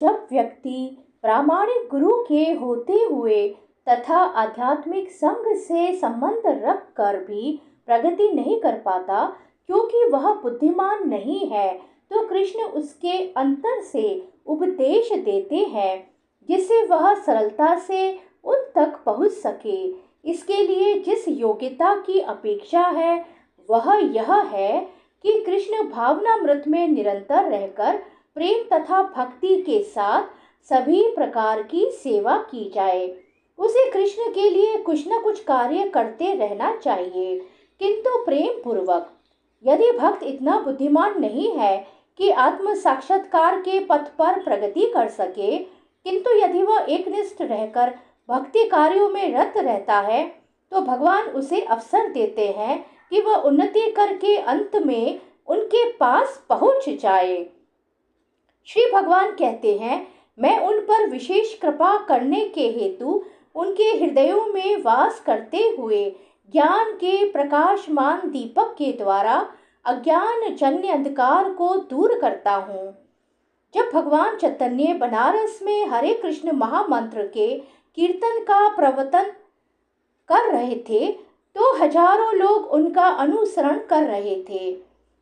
जब व्यक्ति प्रामाणिक गुरु के होते हुए तथा आध्यात्मिक संग से संबंध रख कर भी प्रगति नहीं कर पाता क्योंकि वह बुद्धिमान नहीं है, तो कृष्ण उसके अंतर से उपदेश देते हैं जिससे वह सरलता से उन तक पहुंच सके। इसके लिए जिस योग्यता की अपेक्षा है वह यह है कि कृष्ण भावनामृत में निरंतर रहकर प्रेम तथा भक्ति के साथ सभी प्रकार की सेवा की जाए। उसे कृष्ण के लिए कुछ न कुछ कार्य करते रहना चाहिए, किंतु प्रेम पूर्वक। यदि भक्त इतना बुद्धिमान नहीं है कि आत्म साक्षात्कार के पथ पर प्रगति कर सके, किंतु यदि वह एकनिष्ठ रहकर भक्ति कार्यों में रत रहता है, तो भगवान उसे अवसर देते हैं कि वह उन्नति करके अंत में उनके पास पहुंच जाए। श्री भगवान कहते हैं, मैं उन पर विशेष कृपा करने के हेतु उनके हृदयों में वास करते हुए ज्ञान के प्रकाशमान दीपक के द्वारा अज्ञान जन्य अंधकार को दूर करता हूँ। जब भगवान चैतन्य बनारस में हरे कृष्ण महामंत्र के कीर्तन का प्रवचन कर रहे थे, तो हजारों लोग उनका अनुसरण कर रहे थे।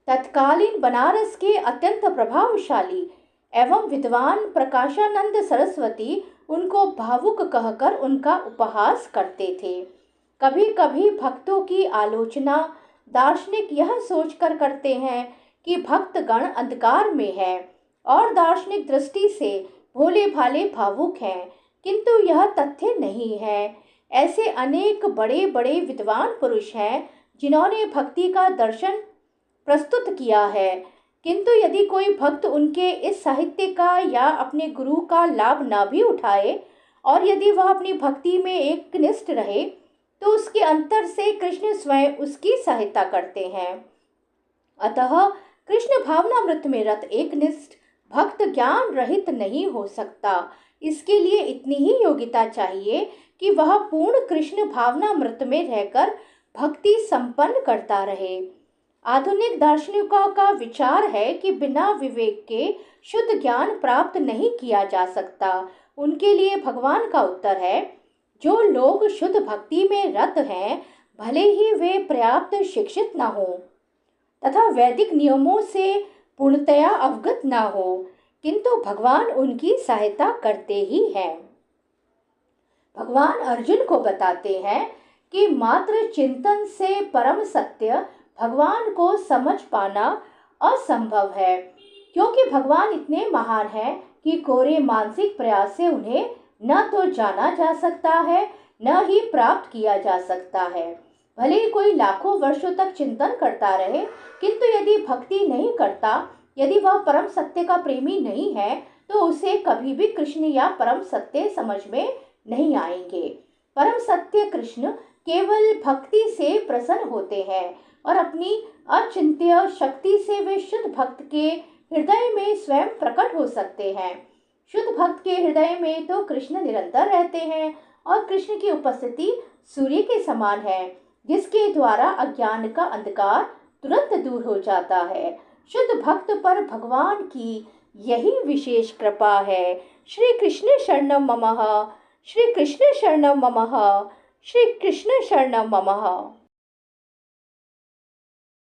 तत्कालीन बनारस के अत्यंत प्रभावशाली एवं विद्वान प्रकाशानंद सरस्वती उनको भावुक कहकर उनका उपहास करते थे। कभी कभी भक्तों की आलोचना दार्शनिक यह सोचकर करते हैं कि भक्त गण अंधकार में है और दार्शनिक दृष्टि से भोले भाले भावुक हैं, किंतु यह तथ्य नहीं है। ऐसे अनेक बड़े बड़े विद्वान पुरुष हैं जिन्होंने भक्ति का दर्शन प्रस्तुत किया है, किंतु यदि कोई भक्त उनके इस साहित्य का या अपने गुरु का लाभ न भी उठाए और यदि वह अपनी भक्ति में एकनिष्ठ रहे, तो उसके अंतर से कृष्ण स्वयं उसकी सहायता करते हैं। अतः कृष्ण भावनामृत में रत एकनिष्ठ भक्त ज्ञान रहित नहीं हो सकता। इसके लिए इतनी ही योग्यता चाहिए कि वह पूर्ण कृष्ण भावनामृत में रहकर भक्ति संपन्न करता रहे। आधुनिक दार्शनिकों का विचार है कि बिना विवेक के शुद्ध ज्ञान प्राप्त नहीं किया जा सकता। उनके लिए भगवान का उत्तर है, जो लोग शुद्ध भक्ति में रत हैं, भले ही वे पर्याप्त शिक्षित न हो तथा वैदिक नियमों से पूर्णतया अवगत न हो, किंतु भगवान उनकी सहायता करते ही हैं। भगवान अर्जुन को बताते हैं कि मात्र चिंतन से परम सत्य भगवान को समझ पाना असंभव है, क्योंकि भगवान इतने महान हैं कि कोरे मानसिक प्रयास से उन्हें न तो जाना जा सकता है न ही प्राप्त किया जा सकता है। भले ही कोई लाखों वर्षों तक चिंतन करता रहे, किंतु यदि भक्ति नहीं करता, यदि वह परम सत्य का प्रेमी नहीं है, तो उसे कभी भी कृष्ण या परम सत्य समझ में नहीं आएंगे। परम सत्य कृष्ण केवल भक्ति से प्रसन्न होते हैं और अपनी अचिंत्य शक्ति से वे शुद्ध भक्त के हृदय में स्वयं प्रकट हो सकते हैं। शुद्ध भक्त के हृदय में तो कृष्ण निरंतर रहते हैं और कृष्ण की उपस्थिति सूर्य के समान है, जिसके द्वारा अज्ञान का अंधकार तुरंत दूर हो जाता है। शुद्ध भक्त पर भगवान की यही विशेष कृपा है। श्री कृष्ण शरणम ममः, श्री कृष्ण शरणम ममः, श्री कृष्ण शरणम ममः।